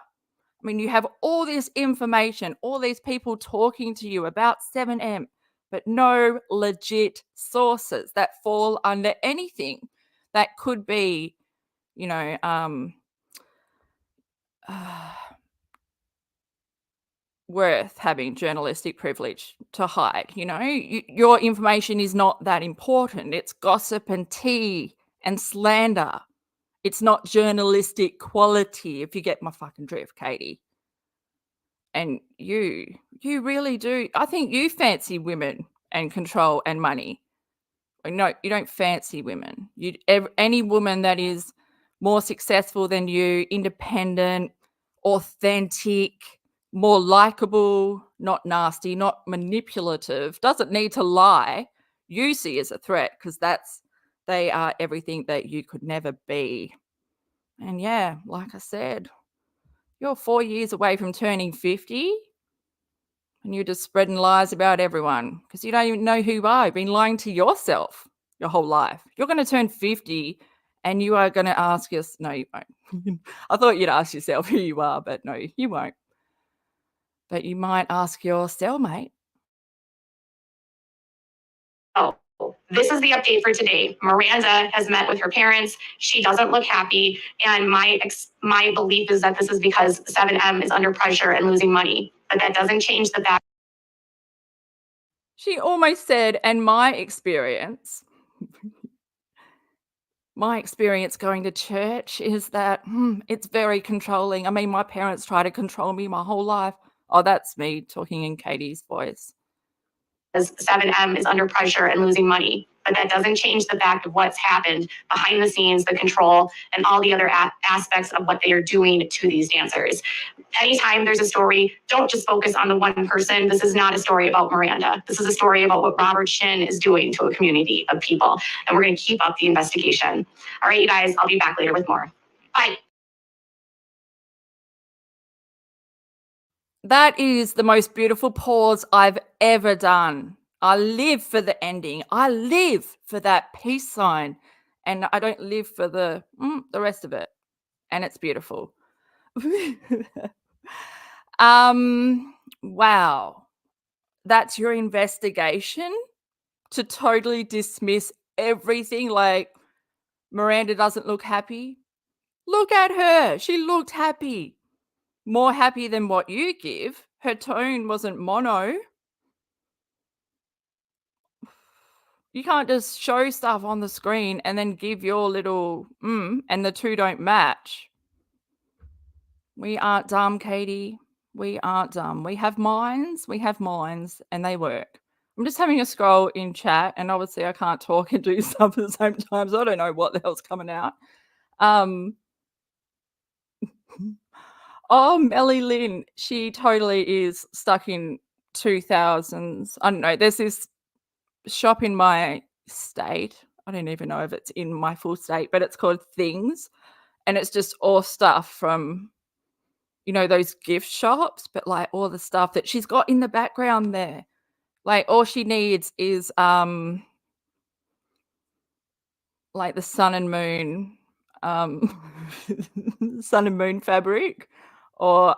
I mean, you have all this information, all these people talking to you about 7M, but no legit sources that fall under anything that could be, you know, worth having journalistic privilege to hide. You know, your information is not that important. It's gossip and tea and slander. It's not journalistic quality, if you get my fucking drift, Katie. And you really do. I think you fancy women and control and money. No, you don't fancy women. Any woman that is more successful than you, independent, authentic, more likable, not nasty, not manipulative, doesn't need to lie, you see as a threat, because they are everything that you could never be. And yeah, like I said, you're 4 years away from turning 50 and you're just spreading lies about everyone because you don't even know who you are. You've been lying to yourself your whole life. You're going to turn 50 and you are going to ask us, no, you won't. I thought you'd ask yourself who you are, but no, you won't. But you might ask your cellmate. Oh, this is the update for today. Miranda has met with her parents. She doesn't look happy. And my belief is that this is because 7M is under pressure and losing money. But that doesn't change the fact. She almost said, and my experience going to church is that it's very controlling. I mean, my parents try to control me my whole life. Oh, that's me talking in Katie's voice. 7M is under pressure and losing money. But that doesn't change the fact of what's happened behind the scenes, the control, and all the other aspects of what they are doing to these dancers. Anytime there's a story, don't just focus on the one person. This is not a story about Miranda. This is a story about what Robert Shin is doing to a community of people. And we're going to keep up the investigation. All right, you guys, I'll be back later with more. Bye. That is the most beautiful pause I've ever done. I live for the ending. I live for that peace sign. And I don't live for the rest of it. And it's beautiful. Wow. That's your investigation? To totally dismiss everything, like Miranda doesn't look happy? Look at her. She looked happy. More happy than what you give. Her tone wasn't mono. You can't just show stuff on the screen and then give your little and the two don't match. We aren't dumb, Katie. We aren't dumb. We have minds, and they work. I'm just having a scroll in chat, and obviously I can't talk and do stuff at the same time, so I don't know what the hell's coming out. Oh, Melly Lynn, she totally is stuck in 2000s. I don't know. There's this shop in my state. I don't even know if it's in my full state, but it's called Things. And it's just all stuff from, those gift shops, but like all the stuff that she's got in the background there. Like all she needs is like the sun and moon sun and moon fabric, or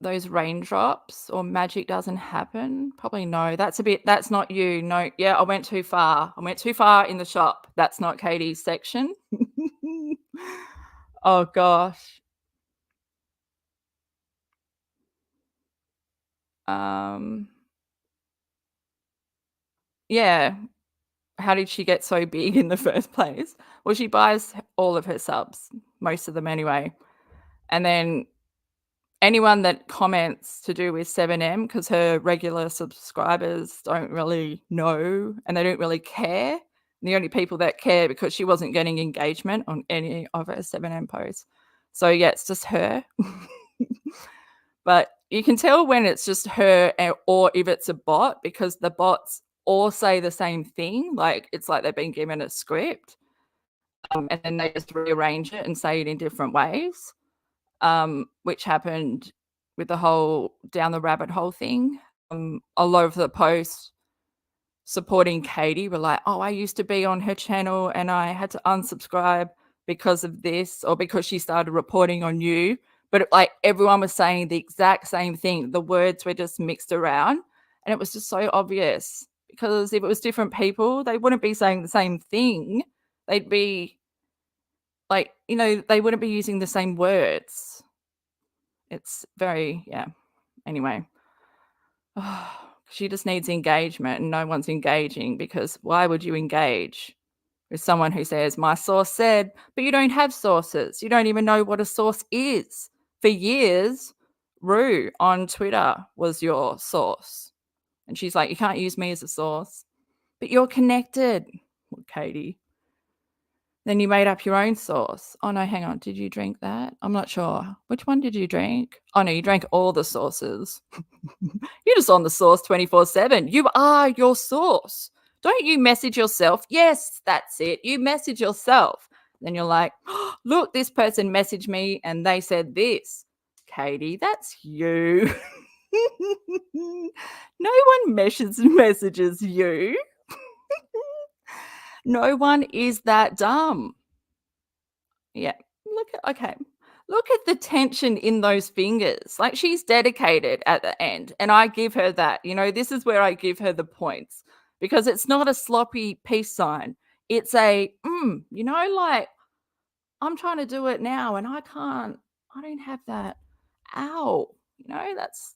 those raindrops, or magic doesn't happen. Probably no. That's not you. No, yeah, I went too far. I went too far in the shop. That's not Katie's section. Oh gosh. Yeah. How did she get so big in the first place? Well, she buys all of her subs, most of them anyway. And then anyone that comments to do with 7M, because her regular subscribers don't really know and they don't really care. And the only people that care, because she wasn't getting engagement on any of her 7M posts. So yeah, it's just her. But you can tell when it's just her or if it's a bot, because the bots all say the same thing. Like it's like they've been given a script, and then they just rearrange it and say it in different ways, which happened with the whole down the rabbit hole thing. A lot of the posts supporting Katie were like, oh, I used to be on her channel and I had to unsubscribe because of this or because she started reporting on you. But like everyone was saying the exact same thing. The words were just mixed around, and it was just so obvious, because if it was different people, they wouldn't be saying the same thing. They'd be like, you know, they wouldn't be using the same words. It's very, yeah. Anyway, she just needs engagement, and no one's engaging, because why would you engage with someone who says, my source said, but you don't have sources. You don't even know what a source is. For years, Rue on Twitter was your source. And she's like, you can't use me as a source, but you're connected. Well, Katie. Then you made up your own source. Oh, no, hang on. Did you drink that? I'm not sure. Which one did you drink? Oh, no, you drank all the sources. You're just on the source 24/7. You are your source. Don't you message yourself? Yes, that's it. You message yourself. Then you're like, oh, look, this person messaged me and they said this. Katie, that's you. No one messages you. No one is that dumb. Yeah. Look at the tension in those fingers. Like, she's dedicated at the end, and I give her that. You know, this is where I give her the points, because it's not a sloppy peace sign. It's a, you know, like, I'm trying to do it now and I don't have that. Ow. You know, that's,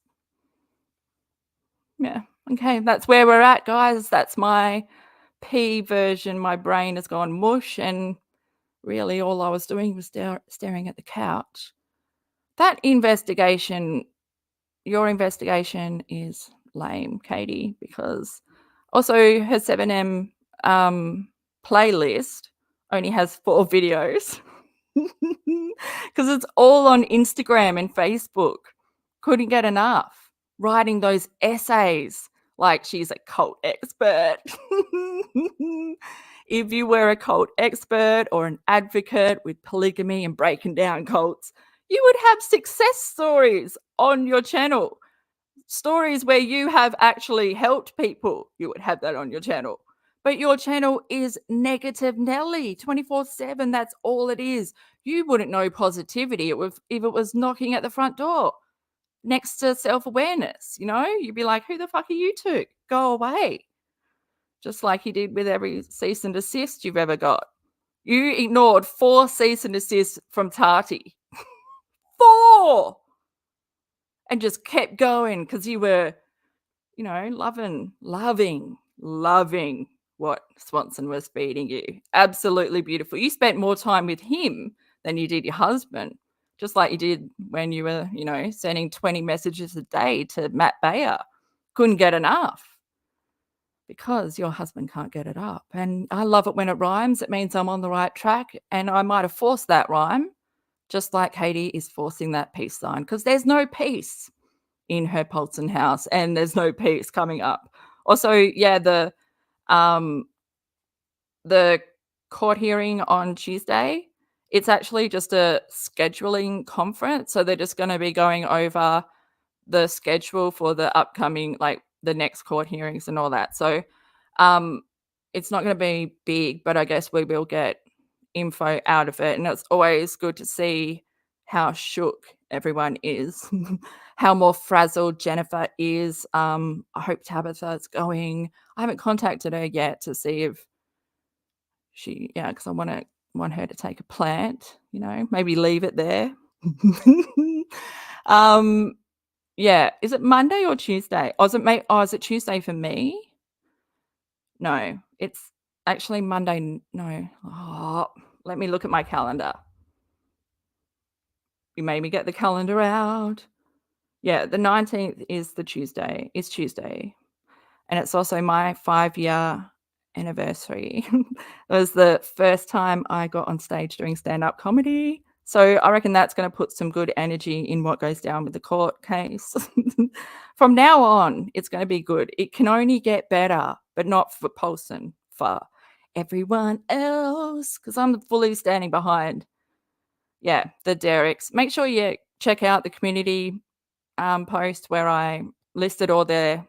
yeah. Okay, that's where we're at, guys. That's my P version. My brain has gone mush, and really all I was doing was staring at the couch. That investigation, your investigation is lame, Katie, because also her 7M playlist only has 4 videos, because it's all on Instagram and Facebook. Couldn't get enough. Writing those essays like she's a cult expert. If you were a cult expert or an advocate with polygamy and breaking down cults, you would have success stories on your channel. Stories where you have actually helped people. You would have that on your channel. But your channel is negative Nelly 24/7. That's all it is. You wouldn't know positivity if it was knocking at the front door next to self-awareness. You know, you'd be like, who the fuck are you two? Go away. Just like you did with every cease and desist you've ever got. You ignored 4 cease and desists from Tati. 4! And just kept going because you were, you know, loving what Swanson was feeding you. Absolutely beautiful. You spent more time with him than you did your husband, just like you did when you were, you know, sending 20 messages a day to Matt Bayer. Couldn't get enough. Because your husband can't get it up. And I love it when it rhymes. It means I'm on the right track, and I might have forced that rhyme, just like Katie is forcing that peace sign, because there's no peace in her Paulson house, and there's no peace coming up. Also, yeah, the court hearing on Tuesday, it's actually just a scheduling conference. So they're just going to be going over the schedule for the upcoming, like the next court hearings and all that. So it's not going to be big, but I guess we will get info out of it. And it's always good to see how shook everyone is, how more frazzled Jennifer is. I hope Tabitha's going. I haven't contacted her yet to see if she, because I want her to take a plant, you know, maybe leave it there. Yeah. Is it Monday or Tuesday? Is it Tuesday for me? No, it's actually Monday. No. Oh, let me look at my calendar. You made me get the calendar out. Yeah, the 19th is the Tuesday. It's Tuesday. And it's also my 5-year anniversary. It was the first time I got on stage doing stand-up comedy. So I reckon that's going to put some good energy in what goes down with the court case. From now on, it's going to be good. It can only get better, but not for Paulson, for everyone else, because I'm fully standing behind, the Derricks. Make sure you check out the community post where I listed all their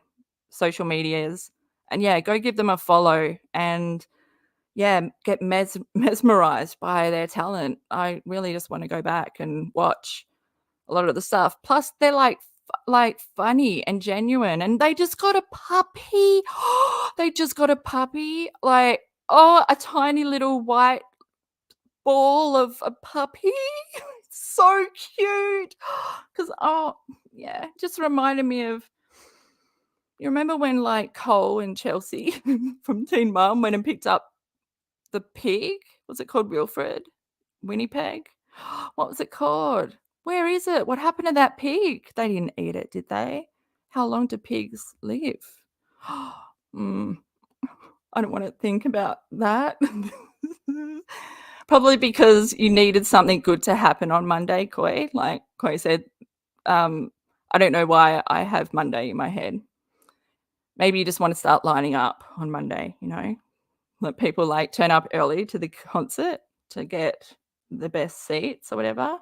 social medias. And go give them a follow. And yeah, get mesmerized by their talent. I really just want to go back and watch a lot of the stuff. Plus, they're like funny and genuine, and they just got a puppy. They just got a puppy, like, oh, a tiny little white ball of a puppy. So cute. Because oh yeah, just reminded me of, you remember when like Cole and Chelsea from Teen Mum went and picked up the pig? Was it called Wilfred? Winnipeg? What was it called? Where is it? What happened to that pig? They didn't eat it, did they? How long do pigs live? Mm, I don't want to think about that. Probably because you needed something good to happen on Monday, Koi. Like Koi said, I don't know why I have Monday in my head. Maybe you just want to start lining up on Monday, let people like turn up early to the concert to get the best seats or whatever.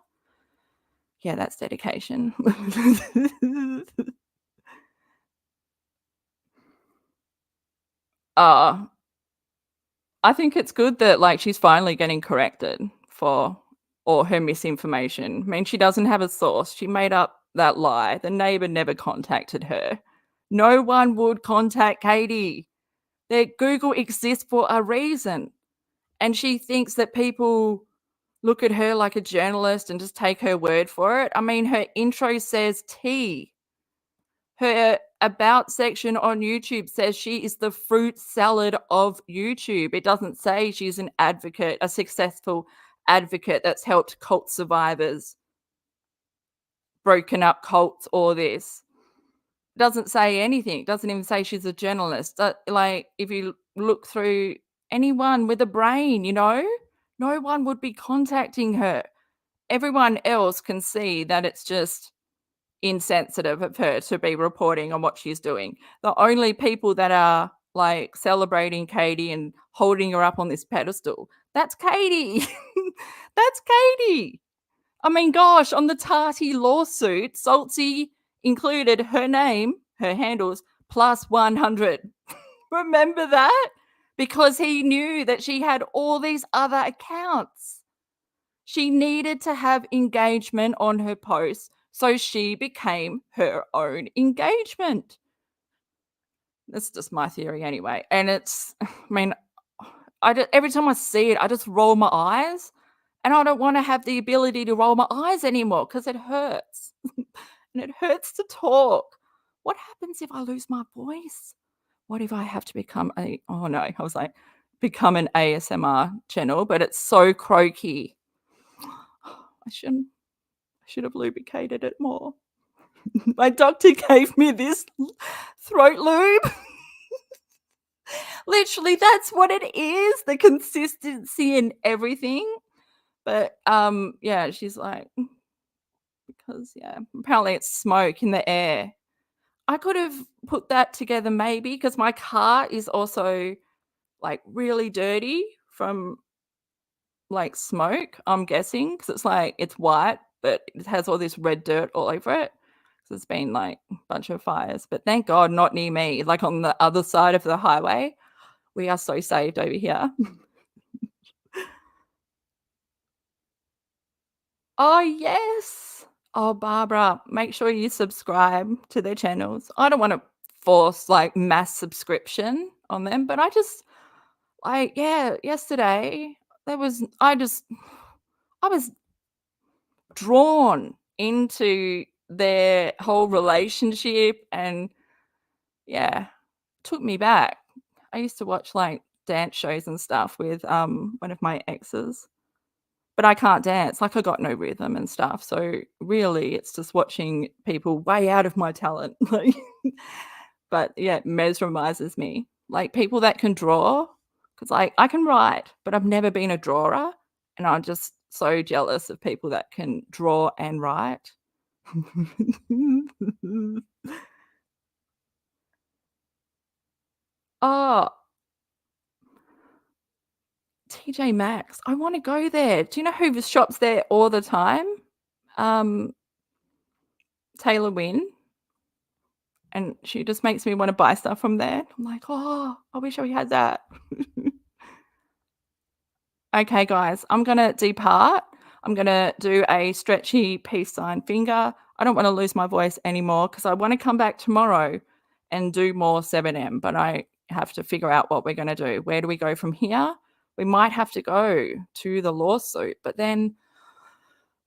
Yeah, that's dedication. uh, I think it's good that like she's finally getting corrected for all her misinformation. I mean, she doesn't have a source. She made up that lie. The neighbor never contacted her. No one would contact Katie. Google exists for a reason. And she thinks that people look at her like a journalist and just take her word for it. I mean, her intro says tea. Her about section on YouTube says she is the fruit salad of YouTube. It doesn't say she's an advocate, a successful advocate that's helped cult survivors, broken up cults, or this. It doesn't say anything. It doesn't even say she's a journalist. Like, if you look through anyone with a brain, no one would be contacting her. Everyone else can see that it's just insensitive of her to be reporting on what she's doing. The only people that are like celebrating Katie and holding her up on this pedestal, that's Katie. That's Katie. I mean, gosh, on the Tarty lawsuit, Saltsy included her name, her handles, plus 100. Remember that? Because he knew that she had all these other accounts. She needed to have engagement on her posts, so she became her own engagement. That's just my theory anyway. And it's, I mean, every time I see it, I just roll my eyes. And I don't want to have the ability to roll my eyes anymore because it hurts. And it hurts to talk. What happens if I lose my voice? What if I have to become oh no, I was like, become an ASMR channel, but it's so croaky. I should have lubricated it more. My doctor gave me this throat lube. Literally, that's what it is, the consistency and everything. But yeah, she's like, because yeah, apparently it's smoke in the air. I could have put that together maybe because my car is also like really dirty from like smoke, I'm guessing, because it's like it's white, but it has all this red dirt all over it. So it's been like a bunch of fires. But thank God not near me, like on the other side of the highway. We are so saved over here. Oh, yes. Oh, Barbara, make sure you subscribe to their channels. I don't want to force like mass subscription on them, but I just like, yeah, yesterday I was drawn into their whole relationship and yeah, took me back. I used to watch like dance shows and stuff with one of my exes. But I can't dance, like, I got no rhythm and stuff, so really, it's just watching people way out of my talent, like but, yeah, it mesmerizes me. Like, people that can draw, because like, I can write, but I've never been a drawer, and I'm just so jealous of people that can draw and write. Oh, TJ Maxx, I wanna go there. Do you know who shops there all the time? Um, Taylor Wynn. And she just makes me wanna buy stuff from there. I'm like, "Oh, I wish I had that." Okay, guys, I'm going to depart. I'm going to do a stretchy peace sign finger. I don't want to lose my voice anymore because I want to come back tomorrow and do more 7M, but I have to figure out what we're going to do. Where do we go from here? We might have to go to the lawsuit, but then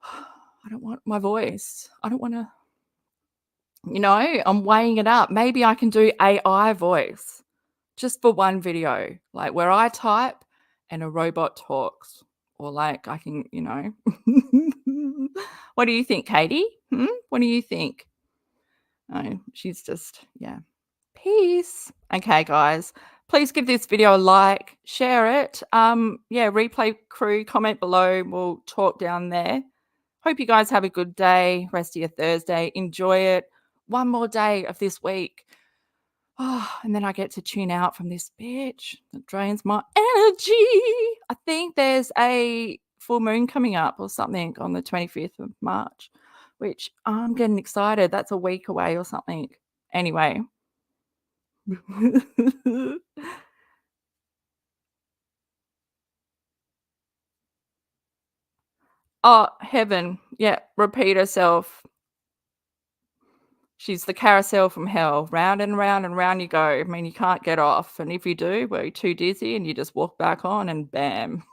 I don't want my voice. I don't want to, I'm weighing it up. Maybe I can do AI voice just for one video, like where I type and a robot talks, or like I can, What do you think, Katie? What do you think? Oh, she's just, yeah. Peace. Okay, guys. Please give this video a like, share it. Yeah, replay crew, comment below. We'll talk down there. Hope you guys have a good day, rest of your Thursday. Enjoy it. One more day of this week. Oh, and then I get to tune out from this bitch that drains my energy. I think there's a full moon coming up or something on the 25th of March, which I'm getting excited. That's a week away or something. Anyway. Oh, heaven. Yeah, repeat herself. She's the carousel from hell. Round and round and round you go. I mean, you can't get off. And if you do, well, you're too dizzy and you just walk back on and bam.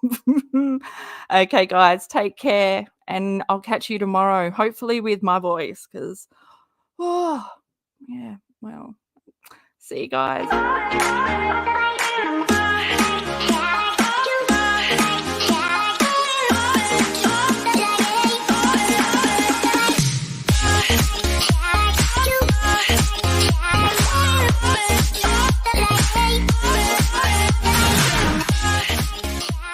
Okay, guys, take care. And I'll catch you tomorrow, hopefully with my voice, because, oh, yeah, well, see you guys.